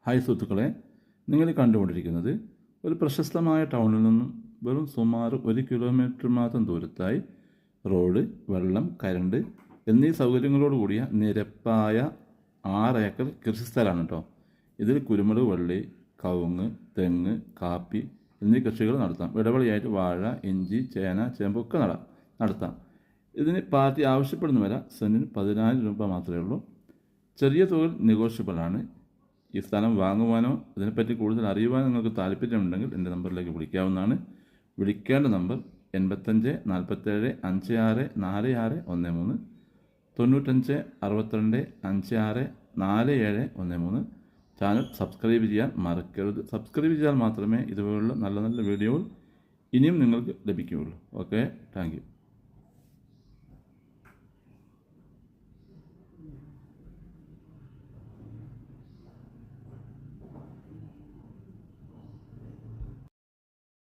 Hi സുഹൃത്തുക്കളെ, നിങ്ങൾ കണ്ടുകൊണ്ടിരിക്കുന്നത് ഒരു പ്രശസ്തമായ ടൗണിൽ നിന്നും വെറും സുമാർ 1 കിലോമീറ്റർ മാത്രം ദൂരത്തായി റോഡ്, വെള്ളം, കരണ്ട് എന്നീ സൗകര്യങ്ങളോട് കൂടിയ നിരപ്പായ 6 ഏക്കർ കൃഷിസ്ഥലമാണ് കേട്ടോ. ഇതിൽ കുരുമുളക്, വള്ളി, കവുങ്ങ്, തെങ്ങ്, കാപ്പി എന്നീ കൃഷികൾ നടത്താം. ഇടവിളയായിട്ട് വാഴ, ഇഞ്ചി, ചേന, ചേമ്പൊക്കെ നടത്താം. ഇതിന് പാർട്ടി ആവശ്യപ്പെടുന്ന വില സെൻറ്റിന് 14 രൂപ മാത്രമേ ഉള്ളൂ. ചെറിയ തുക നെഗോഷ്യബിളാണ്. ഈ സ്ഥലം വാങ്ങുവാനോ ഇതിനെപ്പറ്റി കൂടുതൽ അറിയുവാനോ നിങ്ങൾക്ക് താല്പര്യമുണ്ടെങ്കിൽ എൻ്റെ നമ്പറിലേക്ക് വിളിക്കാവുന്നതാണ്. വിളിക്കേണ്ട നമ്പർ 85 47 56 46 13, 95 62 56 47 13. ചാനൽ സബ്സ്ക്രൈബ് ചെയ്യാൻ മറക്കരുത്. സബ്സ്ക്രൈബ് ചെയ്താൽ മാത്രമേ ഇതുപോലുള്ള നല്ല നല്ല വീഡിയോകൾ ഇനിയും നിങ്ങൾക്ക് ലഭിക്കുകയുള്ളൂ. Okay, thank you.